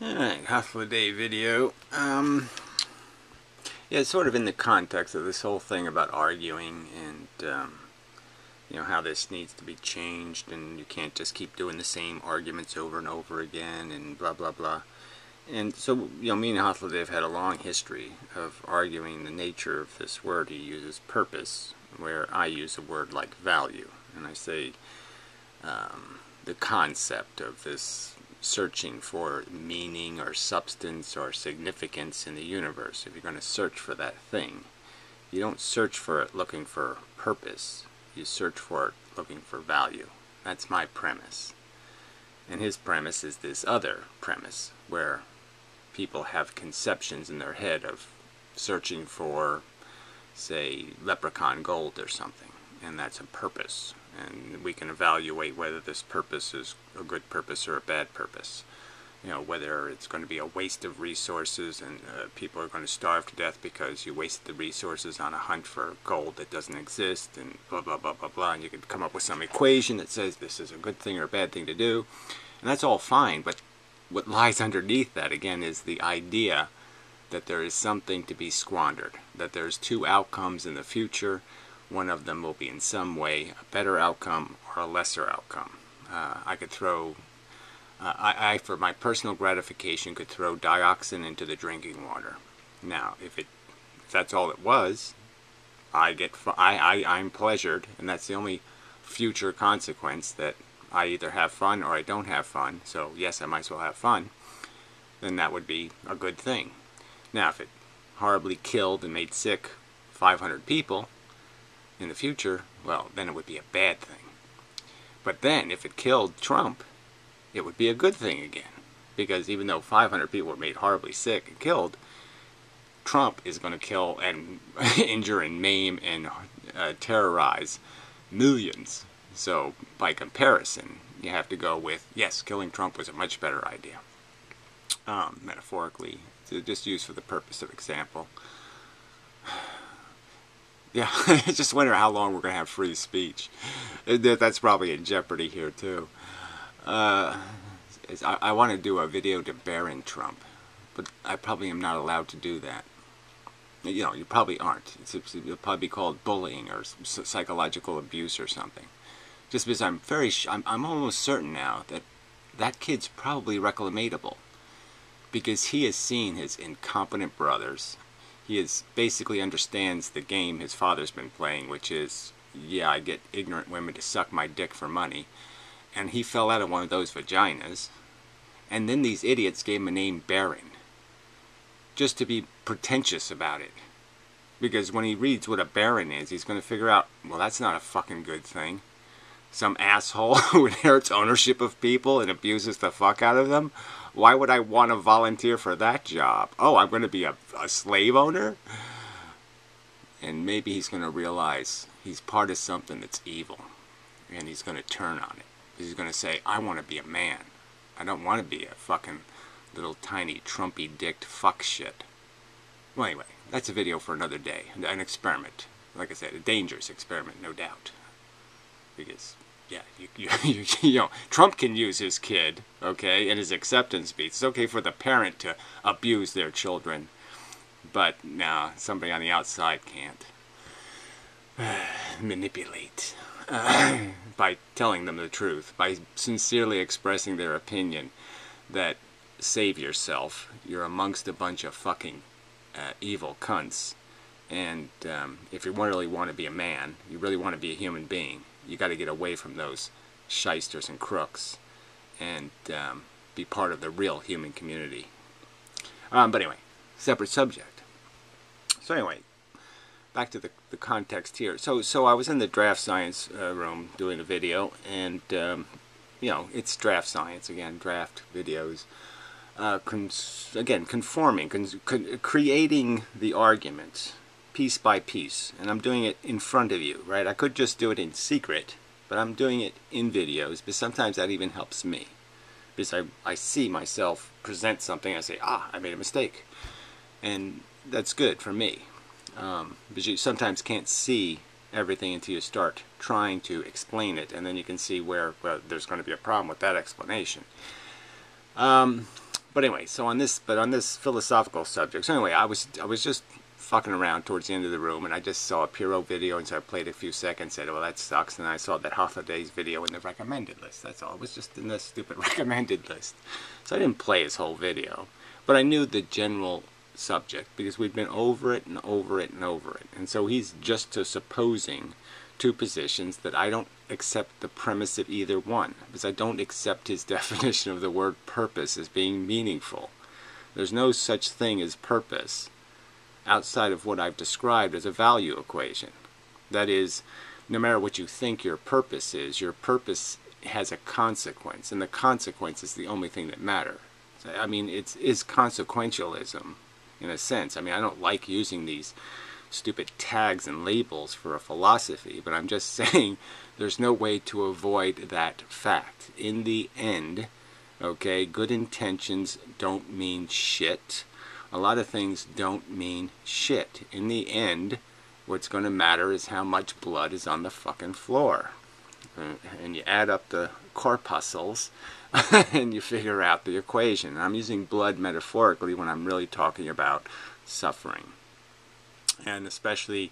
Alright, Hustler Day video. Yeah, it's sort of in the context of this whole thing about arguing and, you know, how this needs to be changed and you can't just keep doing the same arguments over and over again and blah blah blah. And so, you know, me and Hustler Day have had a long history of arguing the nature of this word he uses, purpose, where I use a word like value. And I say the concept of this searching for meaning or substance or significance in the universe. If you're going to search for that thing, you don't search for it looking for purpose. You search for it looking for value. That's my premise. And his premise is this other premise, where people have conceptions in their head of searching for, say, leprechaun gold or something, and that's a purpose. And we can evaluate whether this purpose is a good purpose or a bad purpose. You know, whether it's going to be a waste of resources and people are going to starve to death because you wasted the resources on a hunt for gold that doesn't exist, and blah blah blah blah blah, and you could come up with some equation that says this is a good thing or a bad thing to do, and that's all fine. But what lies underneath that, again, is the idea that there is something to be squandered, that there's two outcomes in the future. One of them will be in some way a better outcome or a lesser outcome. I could throw, I for my personal gratification, could throw dioxin into the drinking water. Now, if that's all it was, I'm pleasured, and that's the only future consequence, that I either have fun or I don't have fun. So yes, I might as well have fun. Then that would be a good thing. Now, if it horribly killed and made sick 500 people in the future, well, then it would be a bad thing. But then, if it killed Trump, it would be a good thing again. Because even though 500 people were made horribly sick and killed, Trump is going to kill and injure and maim and terrorize millions. So, by comparison, you have to go with, yes, killing Trump was a much better idea. Metaphorically, just used for the purpose of example. Yeah, I just wonder how long we're going to have free speech. That's probably in jeopardy here, too. I want to do a video to Barron Trump, but I probably am not allowed to do that. You know, you probably aren't. It'll probably be called bullying or psychological abuse or something. Just because I'm almost certain now that that kid's probably reclamatable, because he has seen his incompetent brothers. He basically understands the game his father's been playing, which is, yeah, I get ignorant women to suck my dick for money. And he fell out of one of those vaginas. And then these idiots gave him a name Barron, just to be pretentious about it. Because when he reads what a baron is, he's going to figure out, well, that's not a fucking good thing. Some asshole who inherits ownership of people and abuses the fuck out of them? Why would I want to volunteer for that job? Oh, I'm going to be a slave owner? And maybe he's going to realize he's part of something that's evil. And he's going to turn on it. He's going to say, I want to be a man. I don't want to be a fucking little tiny Trumpy-dicked fuck shit. Well, anyway, that's a video for another day. An experiment. Like I said, a dangerous experiment, no doubt. Because, yeah, you know, Trump can use his kid, okay, in his acceptance speech. It's okay for the parent to abuse their children, but no, somebody on the outside can't. Manipulate. By telling them the truth, by sincerely expressing their opinion that, save yourself, you're amongst a bunch of fucking evil cunts, and if you really want to be a man, you really want to be a human being, you got to get away from those shysters and crooks and be part of the real human community. But anyway, separate subject. So anyway, back to the context here. So I was in the draft science room doing a video, and you know, it's draft science again, draft videos. Again, conforming, creating the argument piece by piece, and I'm doing it in front of you, right? I could just do it in secret, but I'm doing it in videos, but sometimes that even helps me, because I see myself present something, I say, ah, I made a mistake, and that's good for me, because you sometimes can't see everything until you start trying to explain it, and then you can see where, well, there's going to be a problem with that explanation. But anyway, so on this philosophical subject. So anyway, I was just fucking around towards the end of the room, and I just saw a Puro video, and so I played a few seconds, said, well, that sucks, and I saw that Holidays video in the recommended list. That's all. It was just in the stupid recommended list. So I didn't play his whole video, but I knew the general subject, because we'd been over it and over it and over it. And so he's just supposing two positions that I don't accept the premise of either one, because I don't accept his definition of the word purpose as being meaningful. There's no such thing as purpose outside of what I've described as a value equation. That is, no matter what you think your purpose has a consequence, and the consequence is the only thing that matters. I mean, it's consequentialism in a sense. I mean, I don't like using these stupid tags and labels for a philosophy, but I'm just saying there's no way to avoid that fact. In the end, okay, good intentions don't mean shit. A lot of things don't mean shit. In the end, what's going to matter is how much blood is on the fucking floor. And you add up the corpuscles and you figure out the equation. I'm using blood metaphorically when I'm really talking about suffering. And especially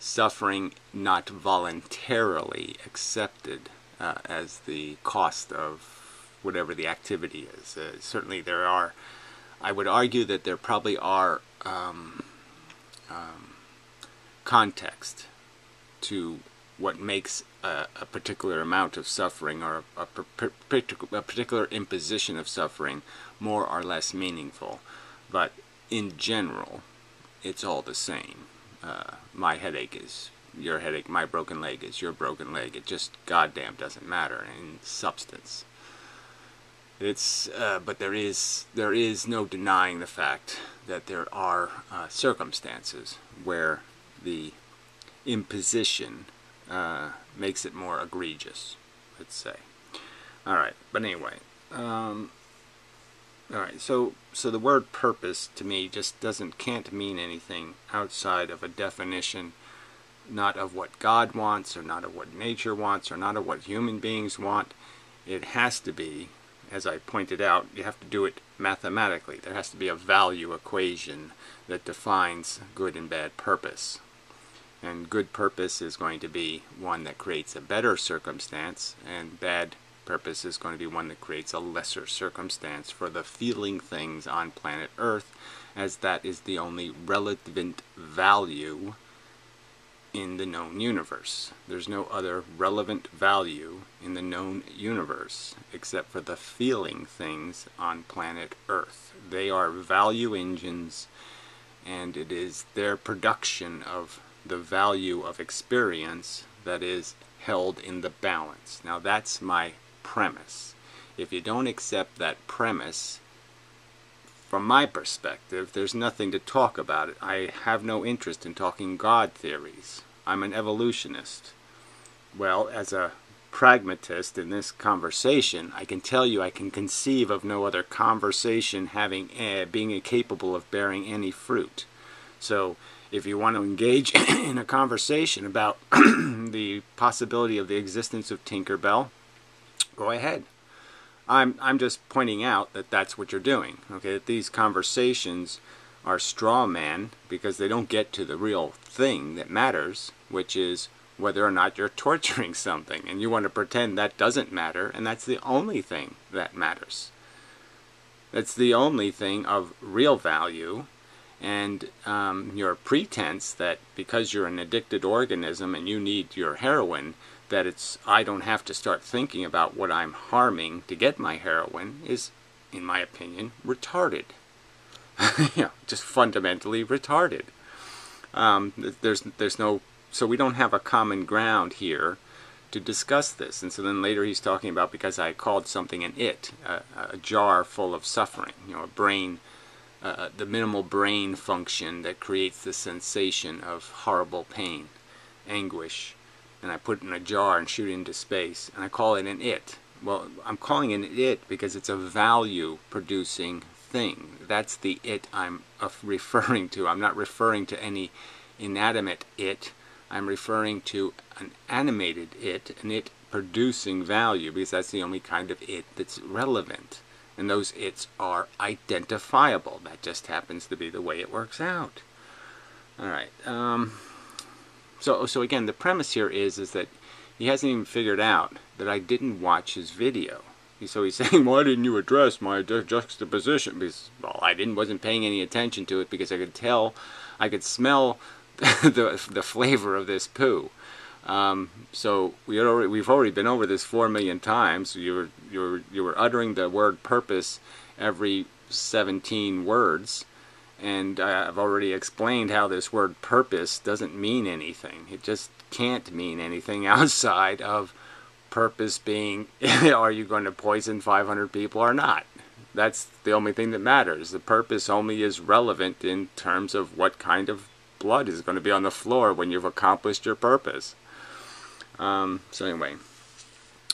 suffering not voluntarily accepted as the cost of whatever the activity is. Certainly there are, I would argue that there probably are context to what makes a particular amount of suffering or a particular imposition of suffering more or less meaningful. But in general, it's all the same. My headache is your headache, my broken leg is your broken leg. It just goddamn doesn't matter in substance. It's but there is no denying the fact that there are circumstances where the imposition makes it more egregious, let's say. All right, but anyway, all right. So the word purpose to me just can't mean anything outside of a definition, not of what God wants, or not of what nature wants, or not of what human beings want. It has to be, as I pointed out, you have to do it mathematically. There has to be a value equation that defines good and bad purpose. And good purpose is going to be one that creates a better circumstance, and bad purpose is going to be one that creates a lesser circumstance for the feeling things on planet Earth, as that is the only relevant value in the known universe. There's no other relevant value in the known universe except for the feeling things on planet Earth. They are value engines, and it is their production of the value of experience that is held in the balance. Now that's my premise. If you don't accept that premise, from my perspective, there's nothing to talk about it. I have no interest in talking God theories. I'm an evolutionist. Well, as a pragmatist in this conversation, I can tell you I can conceive of no other conversation being incapable of bearing any fruit. So if you want to engage in a conversation about the possibility of the existence of Tinkerbell, go ahead. I'm just pointing out that that's what you're doing. Okay, that these conversations are straw man because they don't get to the real thing that matters, which is whether or not you're torturing something, and you want to pretend that doesn't matter, and that's the only thing that matters. That's the only thing of real value. And your pretense that because you're an addicted organism and you need your heroin, that I don't have to start thinking about what I'm harming to get my heroin is, in my opinion, retarded. Just fundamentally retarded. So we don't have a common ground here to discuss this. And so then later he's talking about, because I called something an it, a jar full of suffering, a brain. The minimal brain function that creates the sensation of horrible pain, anguish, and I put it in a jar and shoot it into space, and I call it an it. Well, I'm calling it an it because it's a value-producing thing. That's the it I'm referring to. I'm not referring to any inanimate it. I'm referring to an animated it, an it producing value, because that's the only kind of it that's relevant. And those its are identifiable. That just happens to be the way it works out. All right. So again, the premise here is that he hasn't even figured out that I didn't watch his video. So he's saying, why didn't you address my juxtaposition? Because, well, I wasn't paying any attention to it because I could tell, I could smell the flavor of this poo. So we've already been over this 4 million times. You were uttering the word purpose every 17 words, and I've already explained how this word purpose doesn't mean anything. It just can't mean anything outside of purpose being, are you going to poison 500 people or not? That's the only thing that matters. The purpose only is relevant in terms of what kind of blood is going to be on the floor when you've accomplished your purpose. So anyway,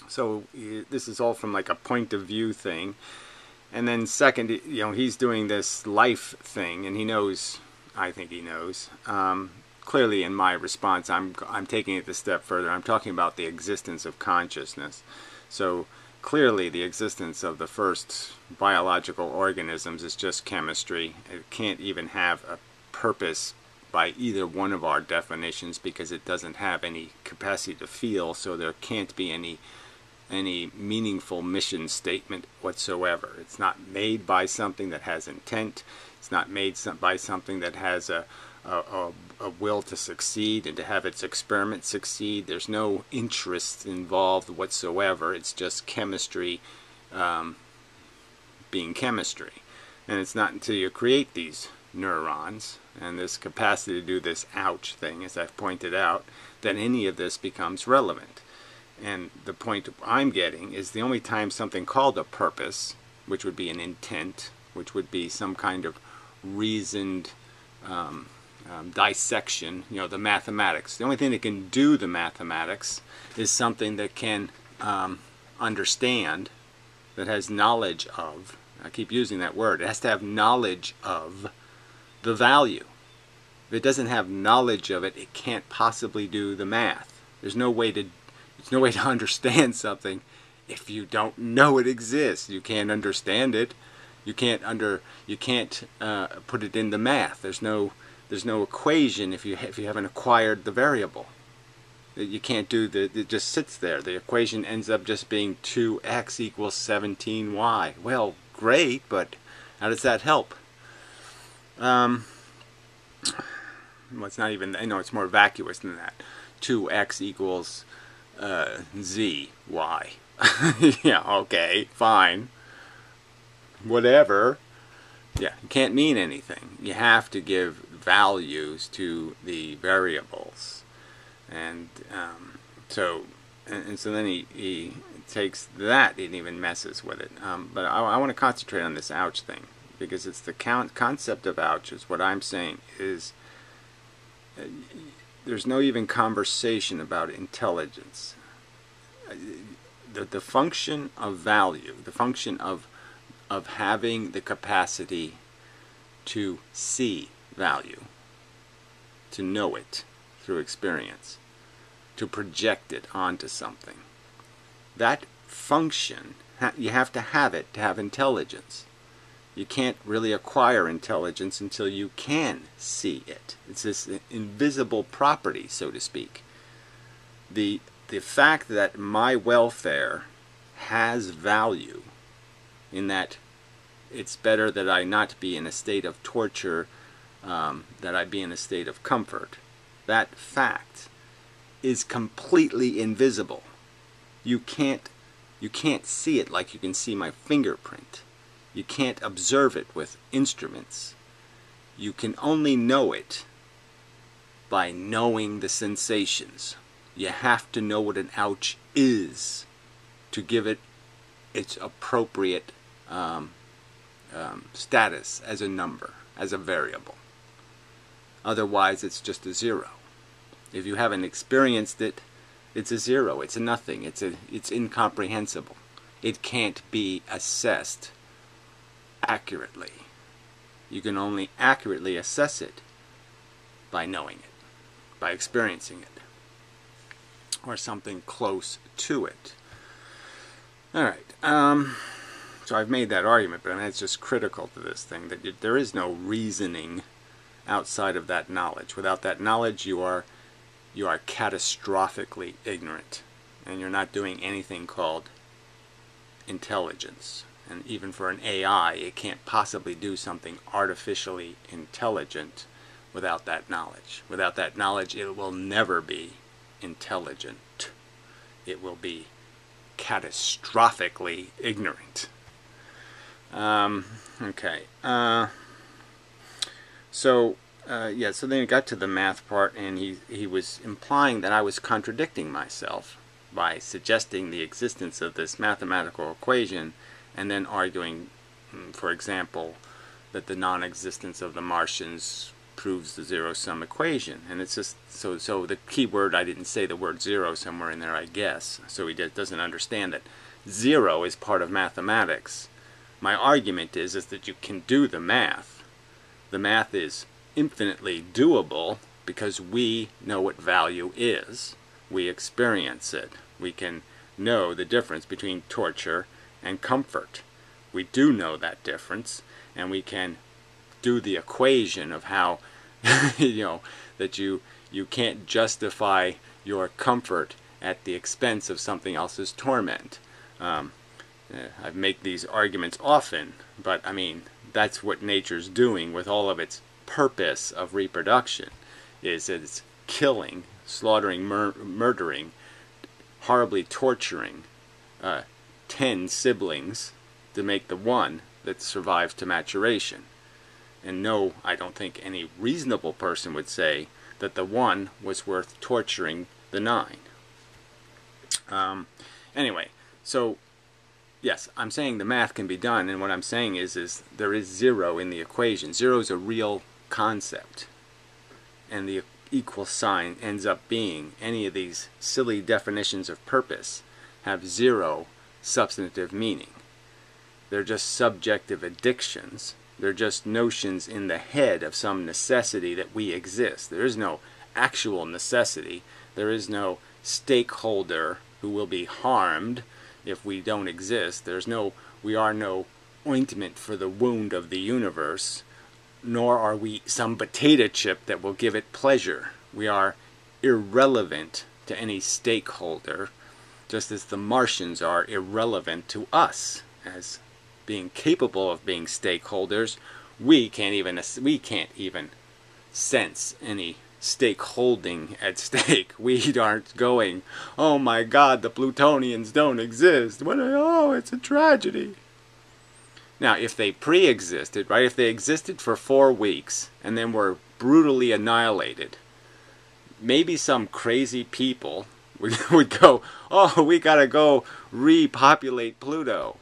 so this is all from like a point of view thing. And then second, he's doing this life thing, and he knows, I think he knows. Clearly in my response, I'm taking it a step further. I'm talking about the existence of consciousness. So clearly the existence of the first biological organisms is just chemistry. It can't even have a purpose by either one of our definitions because it doesn't have any capacity to feel, so there can't be any meaningful mission statement whatsoever. It's not made by something that has intent. It's not made by something that has a will to succeed and to have its experiment succeed. There's no interest involved whatsoever. It's just chemistry being chemistry. And it's not until you create these neurons and this capacity to do this ouch thing, as I've pointed out, that any of this becomes relevant. And the point I'm getting is the only time something called a purpose, which would be an intent, which would be some kind of reasoned dissection, the mathematics. The only thing that can do the mathematics is something that can understand, that has knowledge of, I keep using that word, it has to have knowledge of the value. If it doesn't have knowledge of it, it can't possibly do the math. There's no way to understand something if you don't know it exists. You can't understand it. You can't put it in the math. There's no equation if you haven't acquired the variable. You can't do it just sits there. The equation ends up just being 2x equals 17y. Well, great, but how does that help? Well, it's not even, it's more vacuous than that. 2x equals z, y. Yeah, okay, fine. Whatever. Yeah, it can't mean anything. You have to give values to the variables. And so then he takes that and even messes with it. But I want to concentrate on this ouch thing, because it's the concept of ouch is what I'm saying is there's no even conversation about intelligence. The function of value, the function of having the capacity to see value, to know it through experience, to project it onto something. That function, you have to have it to have intelligence. You can't really acquire intelligence until you can see it. It's this invisible property, so to speak. The fact that my welfare has value, in that it's better that I not be in a state of torture, that I be in a state of comfort, that fact is completely invisible. You can't see it like you can see my fingerprint. You can't observe it with instruments. You can only know it by knowing the sensations. You have to know what an ouch is to give it its appropriate status as a number, as a variable. Otherwise, it's just a zero. If you haven't experienced it, it's a zero. It's a nothing. It's incomprehensible. It can't be assessed accurately. You can only accurately assess it by knowing it, by experiencing it, or something close to it. All right. So I've made that argument, but I mean, it's just critical to this thing, that there is no reasoning outside of that knowledge. Without that knowledge, you are catastrophically ignorant, and you're not doing anything called intelligence. And even for an AI, it can't possibly do something artificially intelligent without that knowledge. Without that knowledge, it will never be intelligent. It will be catastrophically ignorant. Okay. So then he got to the math part, and he was implying that I was contradicting myself by suggesting the existence of this mathematical equation and then arguing, for example, that the non-existence of the Martians proves the zero-sum equation. And it's just, so the key word, I didn't say the word zero somewhere in there, I guess. So he doesn't understand that zero is part of mathematics. My argument is that you can do the math. The math is infinitely doable because we know what value is. We experience it. We can know the difference between torture and comfort. We do know that difference, and we can do the equation of how that you can't justify your comfort at the expense of something else's torment. I make these arguments often, but I mean, that's what nature's doing with all of its purpose of reproduction, is that it's killing, slaughtering, murdering, horribly torturing 10 siblings to make the one that survived to maturation. And no, I don't think any reasonable person would say that the one was worth torturing the 9. Anyway, so yes, I'm saying the math can be done, and what I'm saying is there is zero in the equation. Zero is a real concept, and the equal sign ends up being, any of these silly definitions of purpose have zero substantive meaning. They're just subjective addictions. They're just notions in the head of some necessity that we exist. There is no actual necessity. There is no stakeholder who will be harmed if we don't exist. We are no ointment for the wound of the universe, nor are we some potato chip that will give it pleasure. We are irrelevant to any stakeholder, just as the Martians are irrelevant to us as being capable of being stakeholders. We can't even sense any stakeholding at stake. We aren't going, oh my God, the Plutonians don't exist. Oh, it's a tragedy. Now, if they pre-existed, right, if they existed for 4 weeks and then were brutally annihilated, maybe some crazy people would go, oh, we gotta go repopulate Pluto.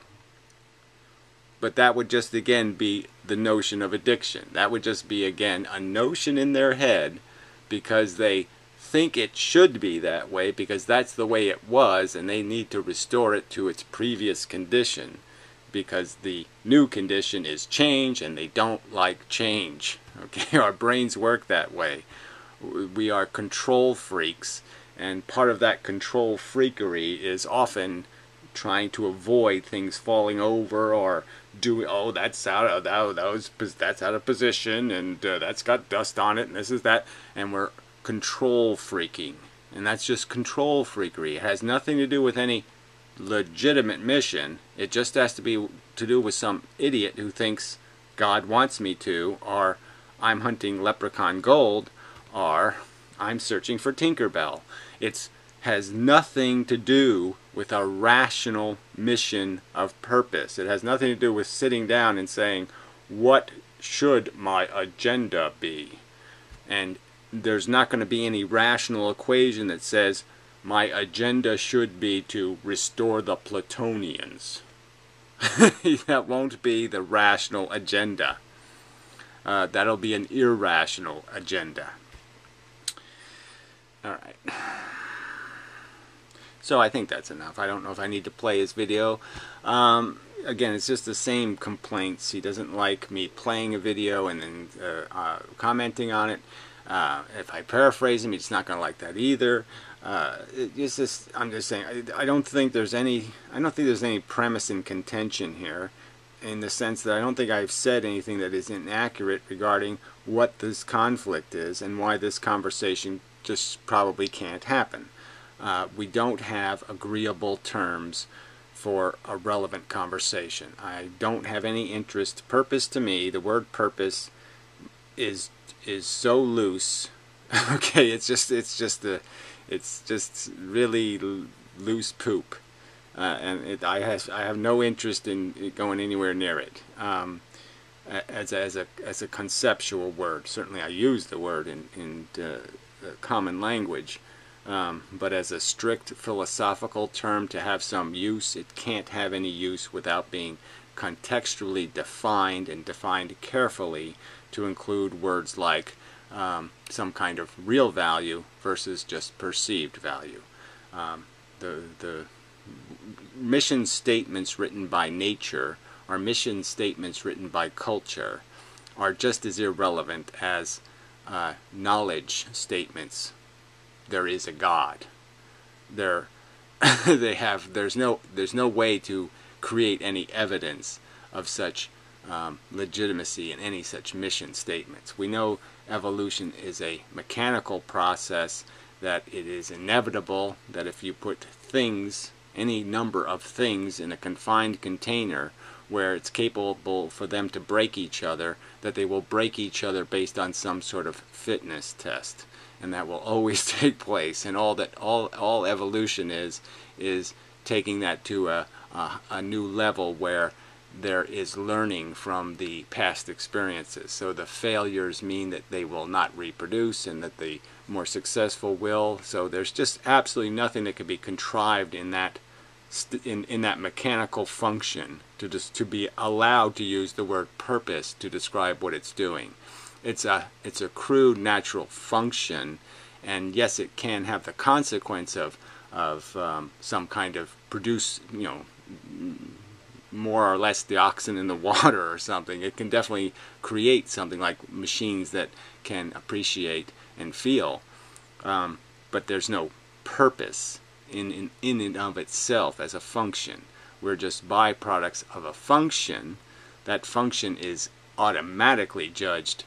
But that would just, again, be the notion of addiction. That would just be, again, a notion in their head because they think it should be that way, because that's the way it was, and they need to restore it to its previous condition, because the new condition is change, and they don't like change. Okay, our brains work that way. We are control freaks, and part of that control freakery is often trying to avoid things falling over, or doing, oh, that's out of position, and that's got dust on it, and this is that, and we're control freaking, and that's just control freakery. It has nothing to do with any legitimate mission. It just has to be to do with some idiot who thinks God wants me to, or I'm hunting leprechaun gold, or I'm searching for Tinkerbell. It has nothing to do with a rational mission of purpose. It has nothing to do with sitting down and saying, what should my agenda be? And there's not going to be any rational equation that says my agenda should be to restore the Plutonians. That won't be the rational agenda. That'll be an irrational agenda. Alright. So I think that's enough. I don't know if I need to play his video. Again, it's just the same complaints. He doesn't like me playing a video and then commenting on it. If I paraphrase him, he's not going to like that either. It's just, I'm just saying, I don't think there's any premise in contention here, in the sense that I don't think I've said anything that is inaccurate regarding what this conflict is and why this conversation just probably can't happen. We don't have agreeable terms for a relevant conversation. I don't have any interest. Purpose, to me, the word purpose is so loose. Okay, it's just really loose poop, and I have no interest in going anywhere near it. As a conceptual word, certainly I use the word in common language, but as a strict philosophical term to have some use, it can't have any use without being contextually defined, and defined carefully to include words like some kind of real value versus just perceived value. The mission statements written by nature or mission statements written by culture are just as irrelevant as knowledge statements. There is a God. There's no way to create any evidence of such legitimacy in any such mission statements. We know evolution is a mechanical process, that it is inevitable that if you put things, any number of things, in a confined container where it's capable for them to break each other, that they will break each other based on some sort of fitness test, and that will always take place. And all evolution is taking that to a new level where there is learning from the past experiences. So the failures mean that they will not reproduce, and that the more successful will. So there's just absolutely nothing that can be contrived in that in that mechanical function to be allowed to use the word purpose to describe what it's doing. It's a crude natural function, and yes, it can have the consequence of some kind of produce, more or less the oxygen in the water or something. It can definitely create something like machines that can appreciate and feel, but there's no purpose in and of itself as a function. We're just byproducts of a function. That function is automatically judged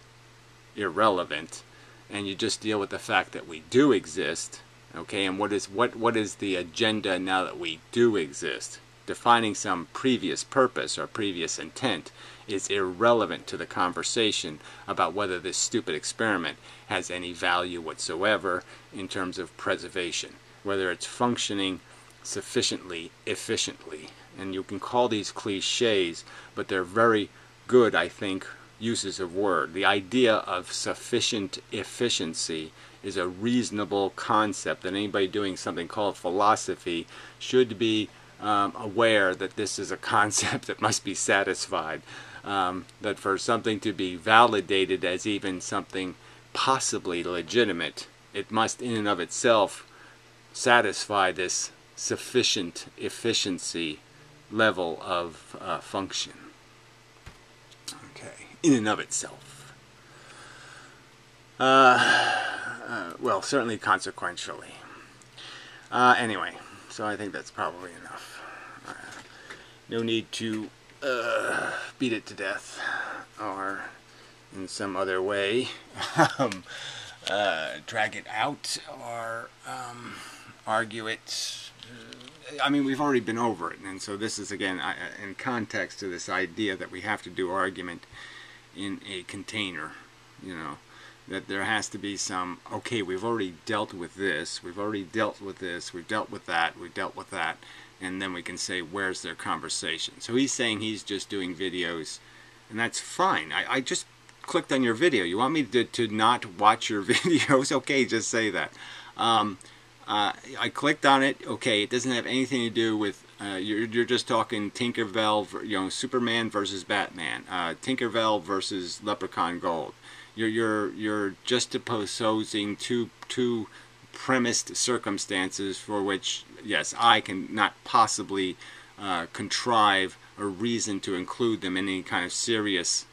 irrelevant, and you just deal with the fact that we do exist. Okay, and what is the agenda now that we do exist? Defining some previous purpose or previous intent is irrelevant to the conversation about whether this stupid experiment has any value whatsoever in terms of preservation, whether it's functioning sufficiently efficiently. And you can call these cliches, but they're very good, I think, uses of word. The idea of sufficient efficiency is a reasonable concept, and anybody doing something called philosophy should be aware that this is a concept that must be satisfied, that for something to be validated as even something possibly legitimate, it must in and of itself satisfy this sufficient efficiency level of function. Okay, in and of itself. Well, certainly consequentially. Anyway, so I think that's probably enough. No need to beat it to death, or in some other way drag it out, or argue it. I mean, we've already been over it, and so this is, again, in context to this idea that we have to do argument in a container, that there has to be some, okay, we've already dealt with this, we've already dealt with this, we've dealt with that, we've dealt with that, and then we can say, where's their conversation? So he's saying he's just doing videos, and that's fine. I just clicked on your video. You want me to not watch your videos? Okay, just say that. I clicked on it. Okay, it doesn't have anything to do with, you're just talking Tinkerbell, Superman versus Batman, Tinkerbell versus Leprechaun Gold. You're just opposing two premised circumstances for which, yes, I can not possibly contrive a reason to include them in any kind of serious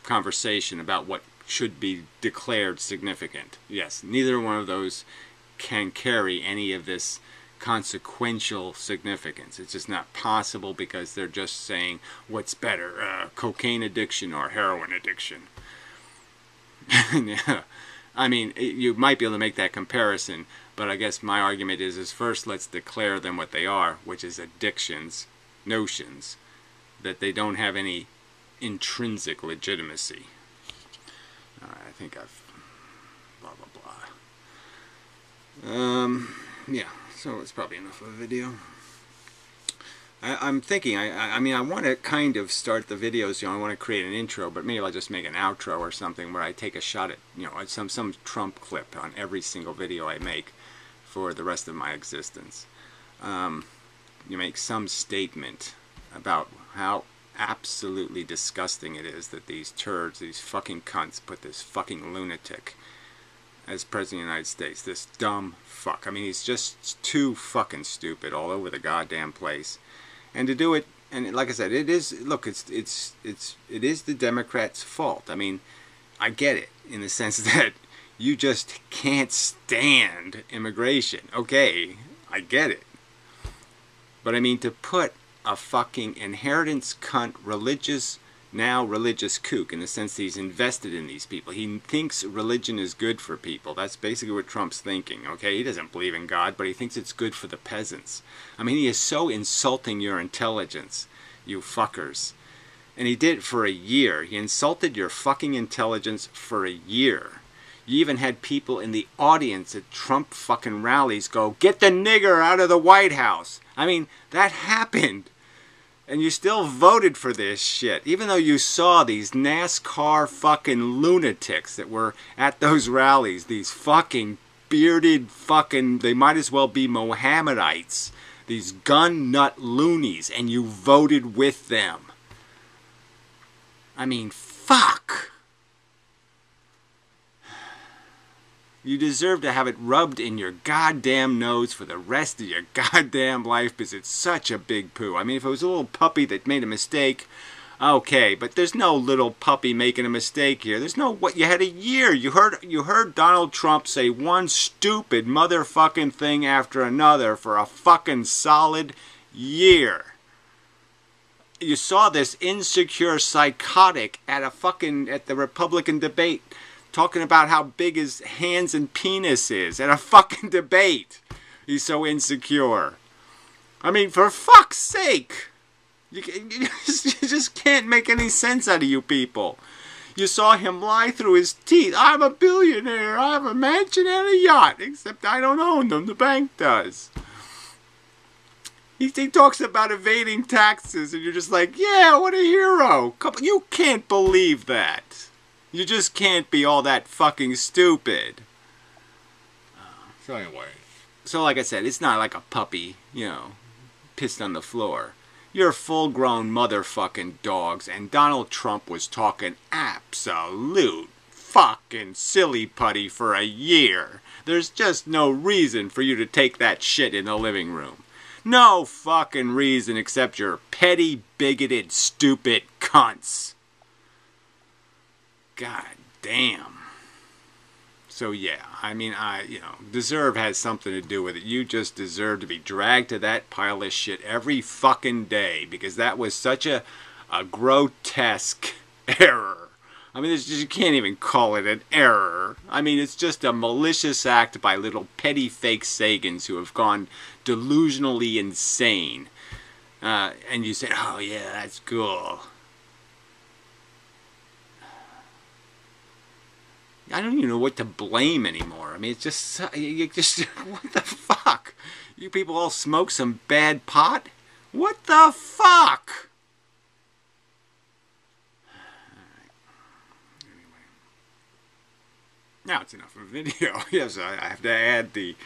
conversation about what should be declared significant. Yes, neither one of those can carry any of this consequential significance. It's just not possible because they're just saying what's better, cocaine addiction or heroin addiction. Yeah. I mean, you might be able to make that comparison, but I guess my argument is first let's declare them what they are, which is addictions, notions, that they don't have any intrinsic legitimacy. Alright, I think I've blah blah blah. Yeah, so it's probably enough of a video. I'm thinking, I mean, I want to kind of start the videos, you know, I want to create an intro, but maybe I'll just make an outro or something where I take a shot at, you know, some Trump clip on every single video I make for the rest of my existence. You make some statement about how absolutely disgusting it is that these turds, these fucking cunts, put this fucking lunatic as President of the United States. This dumb fuck. I mean, he's just too fucking stupid all over the goddamn place. And to do it, and like I said, it is, look, it is the Democrats' fault. I mean, I get it in the sense that you just can't stand immigration. Okay, I get it. But I mean, to put a fucking inheritance cunt, now religious kook, in the sense that he's invested in these people. He thinks religion is good for people. That's basically what Trump's thinking, okay? He doesn't believe in God, but he thinks it's good for the peasants. I mean, he is so insulting your intelligence, you fuckers. And he did it for a year. He insulted your fucking intelligence for a year. You even had people in the audience at Trump fucking rallies go, "Get the nigger out of the White House." I mean, that happened. And you still voted for this shit, even though you saw these NASCAR fucking lunatics that were at those rallies, these fucking bearded fucking, they might as well be Mohammedites, these gun nut loonies, and you voted with them. I mean, fuck. You deserve to have it rubbed in your goddamn nose for the rest of your goddamn life because it's such a big poo. I mean, if it was a little puppy that made a mistake, okay, but there's no little puppy making a mistake here. There's no, what, you had a year. You heard Donald Trump say one stupid motherfucking thing after another for a fucking solid year. You saw this insecure psychotic at the Republican debate, talking about how big his hands and penis is at a fucking debate. He's so insecure. I mean, for fuck's sake. You just can't make any sense out of you people. You saw him lie through his teeth. I'm a billionaire. I have a mansion and a yacht. Except I don't own them. The bank does. He talks about evading taxes and you're just like, yeah, what a hero. You can't believe that. You just can't be all that fucking stupid. So anyway. So like I said, it's not like a puppy, you know, pissed on the floor. You're full-grown motherfucking dogs, and Donald Trump was talking absolute fucking silly putty for a year. There's just no reason for you to take that shit in the living room. No fucking reason except you're petty, bigoted, stupid cunts. God damn. So yeah, I mean, you know, deserve has something to do with it. You just deserve to be dragged to that pile of shit every fucking day because that was such a grotesque error. I mean, you can't even call it an error. I mean, it's just a malicious act by little petty fake Sagans who have gone delusionally insane. And you say, oh yeah, that's cool. I don't even know what to blame anymore. I mean, it's just, what the fuck? You people all smoke some bad pot? What the fuck? Alright. Anyway. Now it's enough of a video. Yes, I have to add the,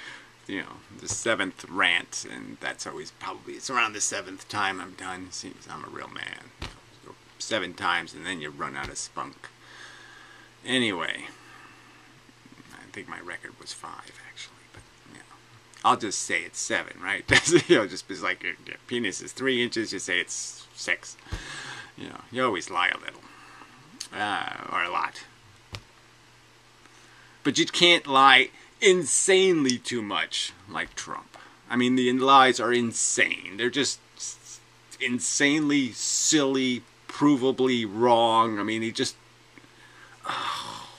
you know, the 7th rant, and that's always probably, it's around the 7th time I'm done. Seems I'm a real man. Go 7 times and then you run out of spunk. Anyway. I think my record was 5 actually, but you know, I'll just say it's 7, right? You know, just because like your penis is 3 inches, you say it's 6. You know, you always lie a little, or a lot, but you can't lie insanely too much like Trump. I mean, the lies are insane. They're just insanely silly, provably wrong. I mean, he just... Oh,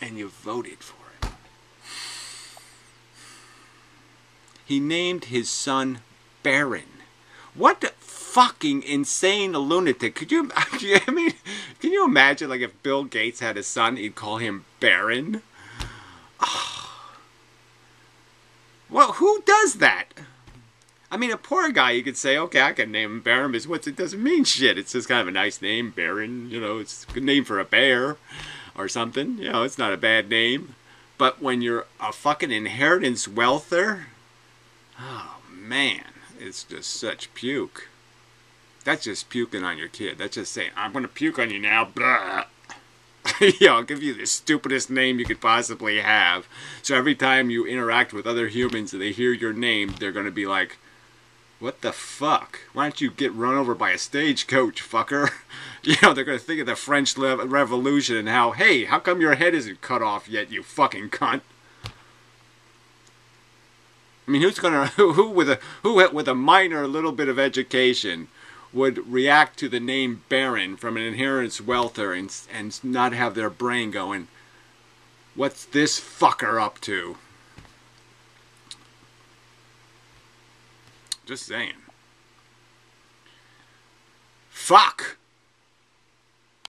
and you voted for it. He named his son Barron. What the fucking insane lunatic. Could you... I mean, can you imagine, like, if Bill Gates had a son, he'd call him Barron? Well, who does that? I mean, a poor guy, you could say, okay, I can name him Baron, but it doesn't mean shit. It's just kind of a nice name, Baron. You know, it's a good name for a bear or something. You know, it's not a bad name. But when you're a fucking inheritance wealther, oh, man, it's just such puke. That's just puking on your kid. That's just saying, I'm going to puke on you now. Blah. Yeah, I'll give you the stupidest name you could possibly have. So every time you interact with other humans and they hear your name, they're going to be like, what the fuck? Why don't you get run over by a stagecoach, fucker? You know, they're going to think of the French Revolution and how, hey, how come your head isn't cut off yet, you fucking cunt? I mean, who with a minor little bit of education would react to the name Baron from an inheritance wealther and not have their brain going, what's this fucker up to? Just saying. Fuck!